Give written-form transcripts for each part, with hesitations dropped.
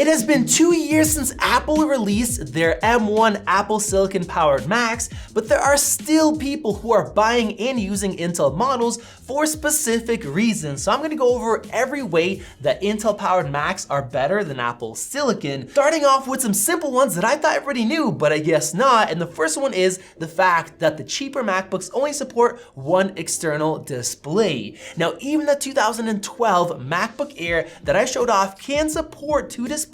It has been 2 years since Apple released their M1 Apple Silicon powered Macs, but there are still people who are buying and using Intel models for specific reasons. So I'm gonna go over every way that Intel powered Macs are better than Apple Silicon, starting off with some simple ones that I thought everybody knew, but I guess not. And the first one is the fact that the cheaper MacBooks only support one external display. Now, even the 2012 MacBook Air that I showed off can support two displays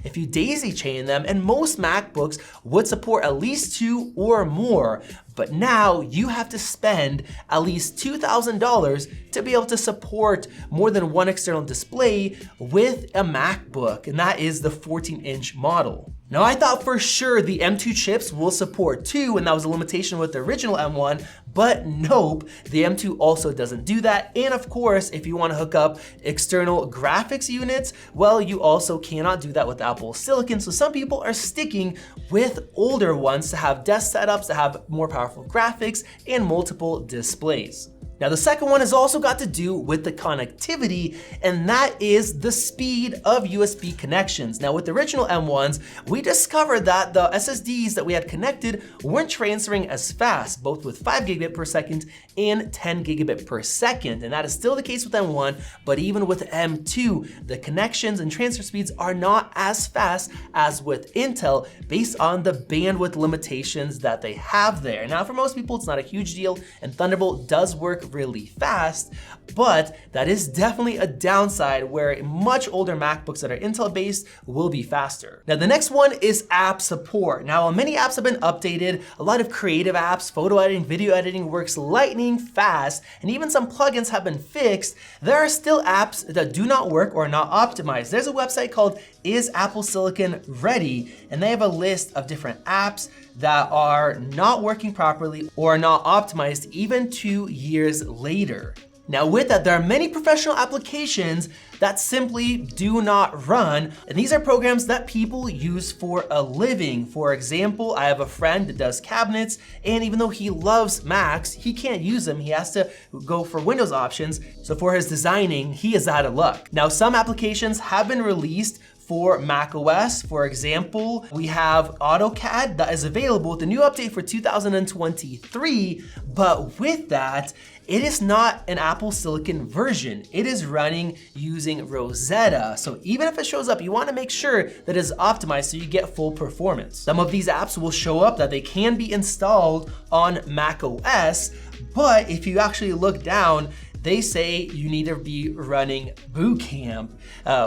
if you daisy chain them, and most MacBooks would support at least two or more. But now you have to spend at least $2,000 to be able to support more than one external display with a MacBook, and that is the 14-inch model. Now, I thought for sure the M2 chips will support two, and that was a limitation with the original M1, but nope, the M2 also doesn't do that. And of course, if you want to hook up external graphics units, well, you also cannot do that with Apple Silicon. So some people are sticking with older ones to have desk setups that have more powerful graphics and multiple displays. Now, the second one has also got to do with the connectivity, and that is the speed of USB connections. Now, with the original M1s, we discovered that the SSDs that we had connected weren't transferring as fast, both with 5 gigabit per second and 10 gigabit per second. And that is still the case with M1, but even with M2, the connections and transfer speeds are not as fast as with Intel based on the bandwidth limitations that they have there. Now, for most people, it's not a huge deal, and Thunderbolt does work really fast, but that is definitely a downside where much older MacBooks that are Intel based will be faster. Now, the next one is app support. Now, while many apps have been updated, a lot of creative apps, photo editing, video editing works lightning fast, and even some plugins have been fixed, there are still apps that do not work or are not optimized. There's a website called Is Apple Silicon Ready? And they have a list of different apps that are not working properly or are not optimized even 2 years later. Now, with that, there are many professional applications that simply do not run, and these are programs that people use for a living. For example, I have a friend that does cabinets, and even though he loves Macs, he can't use them. He has to go for Windows options, so for his designing, he is out of luck. Now, some applications have been released for macOS. For example, we have AutoCAD that is available with the new update for 2023, but with that, it is not an Apple Silicon version. It is running using Rosetta. So even if it shows up, you want to make sure that it is optimized so you get full performance. Some of these apps will show up that they can be installed on macOS, but if you actually look down, they say you need to be running Boot Camp,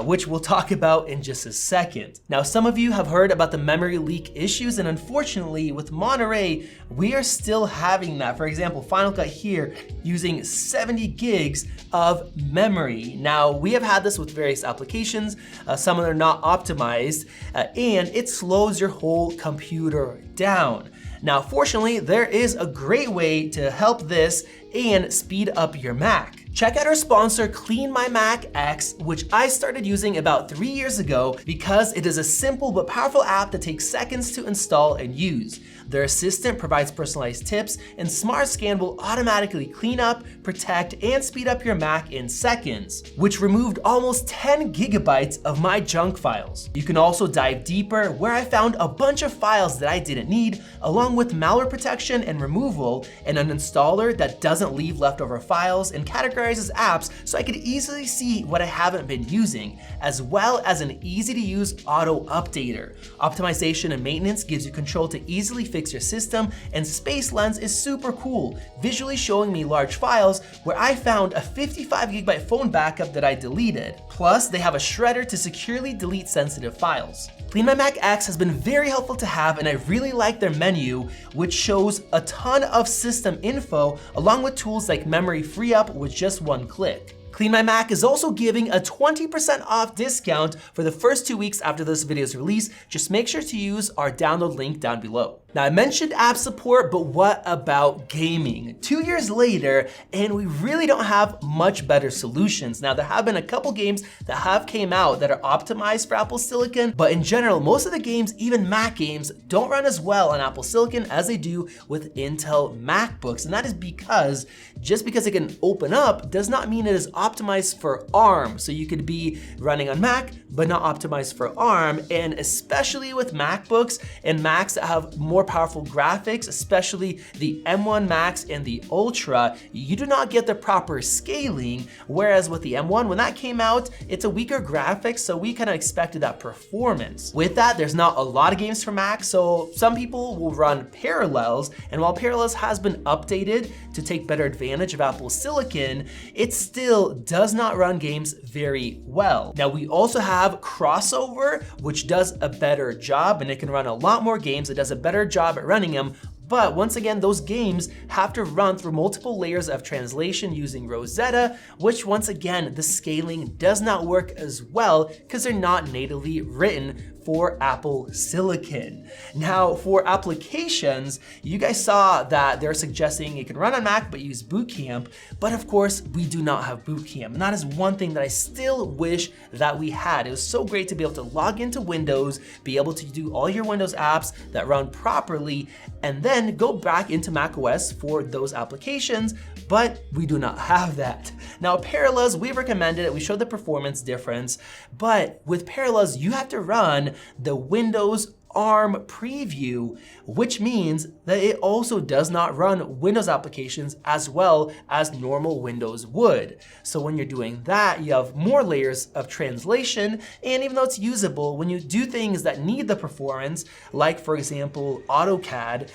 which we'll talk about in just a second. Now, some of you have heard about the memory leak issues, and unfortunately with Monterey, we are still having that. For example, Final Cut here using 70 gigs of memory. Now, we have had this with various applications. Some of them are not optimized, and it slows your whole computer down. Now, fortunately, there is a great way to help this and speed up your Mac. Check out our sponsor, Clean My Mac X, which I started using about 3 years ago because it is a simple but powerful app that takes seconds to install and use. Their assistant provides personalized tips, and Smart Scan will automatically clean up, protect, and speed up your Mac in seconds, which removed almost 10 gigabytes of my junk files. You can also dive deeper, where I found a bunch of files that I didn't need, along with malware protection and removal, and an installer that doesn't leave leftover files and categorizes apps so I could easily see what I haven't been using, as well as an easy to use auto updater. Optimization and maintenance gives you control to easily fix your system, and Space Lens is super cool, visually showing me large files where I found a 55 gigabyte phone backup that I deleted. Plus, they have a shredder to securely delete sensitive files. Clean My Mac X has been very helpful to have, and I really like their menu, which shows a ton of system info along with tools like memory free up with just one click. Clean My Mac is also giving a 20% off discount for the first 2 weeks after this video's release. Just make sure to use our download link down below. Now, I mentioned app support, but what about gaming? 2 years later, and we really don't have much better solutions. Now, there have been a couple games that have came out that are optimized for Apple Silicon, but in general, most of the games, even Mac games, don't run as well on Apple Silicon as they do with Intel MacBooks. And that is because just because it can open up does not mean it is optimized for ARM. So you could be running on Mac, but not optimized for ARM. And especially with MacBooks and Macs that have more powerful graphics, especially the M1 Max and the Ultra, you do not get the proper scaling. Whereas with the M1, when that came out, it's a weaker graphics, so we kind of expected that performance. With that, there's not a lot of games for Mac, so some people will run Parallels, and while Parallels has been updated to take better advantage of Apple Silicon, it still does not run games very well. Now, we also have Crossover, which does a better job, and it can run a lot more games. It does a better job at running them. But once again, those games have to run through multiple layers of translation using Rosetta, which once again, the scaling does not work as well because they're not natively written for Apple Silicon. Now, for applications, you guys saw that they're suggesting it can run on Mac but use Boot Camp, but of course, we do not have Boot Camp. And that is one thing that I still wish that we had. It was so great to be able to log into Windows, be able to do all your Windows apps that run properly, and then go back into macOS for those applications, but we do not have that. Now, Parallels, we recommended it, we showed the performance difference, but with Parallels, you have to run the Windows ARM preview, which means that it also does not run Windows applications as well as normal Windows would. So when you're doing that, you have more layers of translation, and even though it's usable, when you do things that need the performance, like for example, AutoCAD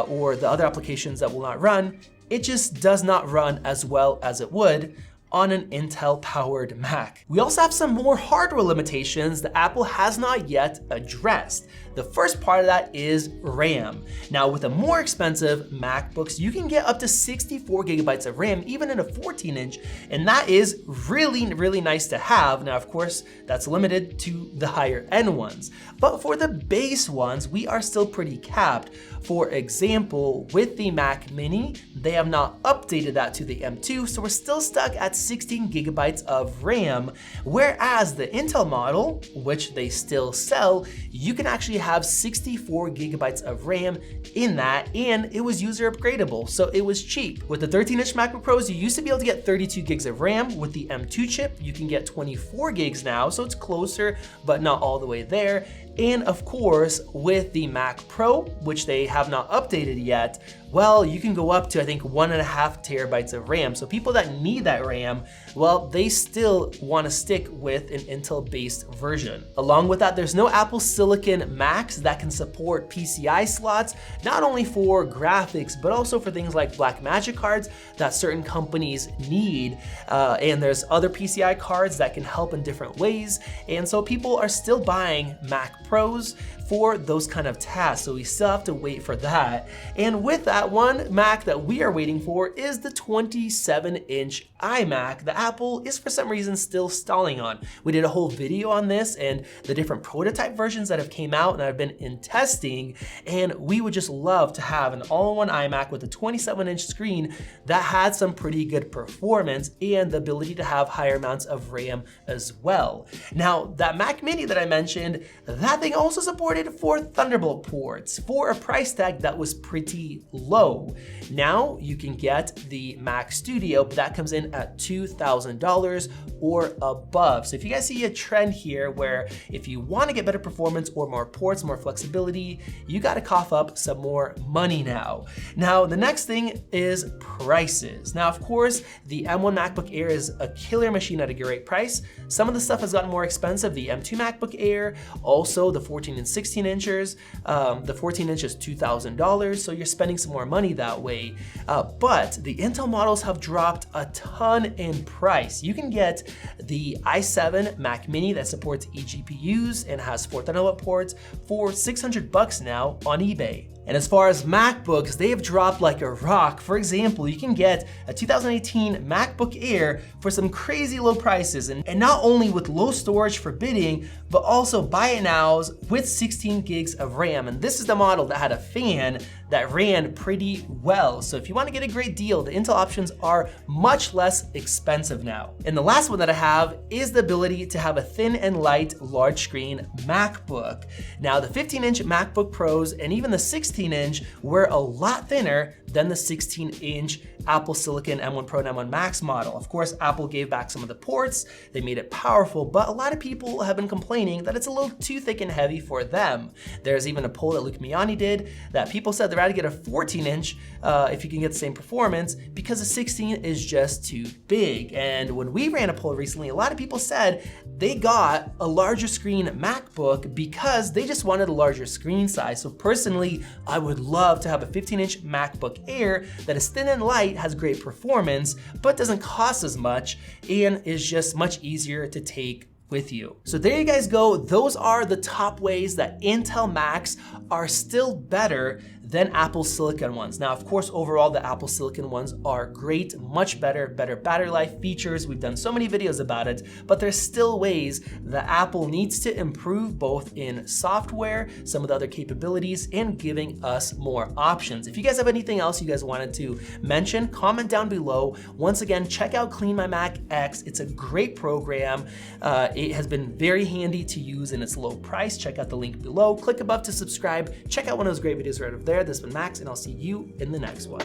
or the other applications that will not run, it just does not run as well as it would on an Intel-powered Mac. We also have some more hardware limitations that Apple has not yet addressed. The first part of that is RAM. Now, with the more expensive MacBooks, you can get up to 64 gigabytes of RAM, even in a 14-inch, and that is really, really nice to have. Now, of course, that's limited to the higher end ones. But for the base ones, we are still pretty capped. For example, with the Mac Mini, they have not updated that to the M2, so we're still stuck at 16 gigabytes of RAM, whereas the Intel model, which they still sell, you can actually have 64 gigabytes of RAM in that, and it was user upgradable, so it was cheap. With the 13-inch MacBook Pros, you used to be able to get 32 gigs of RAM. With the M2 chip, you can get 24 gigs now, so it's closer, but not all the way there. And of course, with the Mac Pro, which they have not updated yet, well, you can go up to, I think, 1.5 terabytes of RAM. So people that need that RAM, well, they still want to stick with an Intel-based version. Along with that, there's no Apple Silicon Macs that can support PCI slots, not only for graphics, but also for things like Blackmagic cards that certain companies need. And there's other PCI cards that can help in different ways. And so people are still buying Mac Pros for those kind of tasks, so we still have to wait for that. And with that, one Mac that we are waiting for is the 27-inch iMac that Apple is for some reason still stalling on. We did a whole video on this and the different prototype versions that have came out and I've been in testing, and we would just love to have an all-in-one iMac with a 27-inch screen that had some pretty good performance and the ability to have higher amounts of RAM as well. Now, that Mac Mini that I mentioned, that thing also supported for Thunderbolt ports for a price tag that was pretty low. Now you can get the Mac Studio, but that comes in at $2,000 or above. So if you guys see a trend here where if you want to get better performance or more ports, more flexibility, you got to cough up some more money now. Now, the next thing is prices. Now, of course, the M1 MacBook Air is a killer machine at a great price. Some of the stuff has gotten more expensive. The M2 MacBook Air, also the 14 and 16 inches. The 14 inch is $2,000, so you're spending some more money that way. But the Intel models have dropped a ton in price. You can get the i7 Mac Mini that supports eGPUs and has 4 Thunderbolt ports for $600 now on eBay. And as far as MacBooks, they have dropped like a rock. For example, you can get a 2018 MacBook Air for some crazy low prices, and not only with low storage for bidding, but also buy it nows with 16 gigs of RAM. And this is the model that had a fan that ran pretty well. So if you want to get a great deal, the Intel options are much less expensive now. And the last one that I have is the ability to have a thin and light large screen MacBook. Now, the 15-inch MacBook Pros and even the 16-inch were a lot thinner than the 16-inch Apple Silicon M1 Pro and M1 Max model. Of course, Apple gave back some of the ports, they made it powerful, but a lot of people have been complaining that it's a little too thick and heavy for them. There's even a poll that Luke Miani did that people said they'd rather get a 14-inch if you can get the same performance because the 16 is just too big. And when we ran a poll recently, a lot of people said they got a larger screen MacBook because they just wanted a larger screen size. So personally, I would love to have a 15-inch MacBook Air that is thin and light, has great performance, but doesn't cost as much and is just much easier to take with you. So there you guys go. Those are the top ways that Intel Macs are still better than Apple Silicon ones. Now, of course, overall, the Apple Silicon ones are great, much better battery life features. We've done so many videos about it, but there's still ways that Apple needs to improve both in software, some of the other capabilities, and giving us more options. If you guys have anything else you guys wanted to mention, comment down below. Once again, check out Clean My Mac X. It's a great program. It has been very handy to use and it's low price. Check out the link below. Click above to subscribe. Check out one of those great videos right over there. This has been Max, and I'll see you in the next one.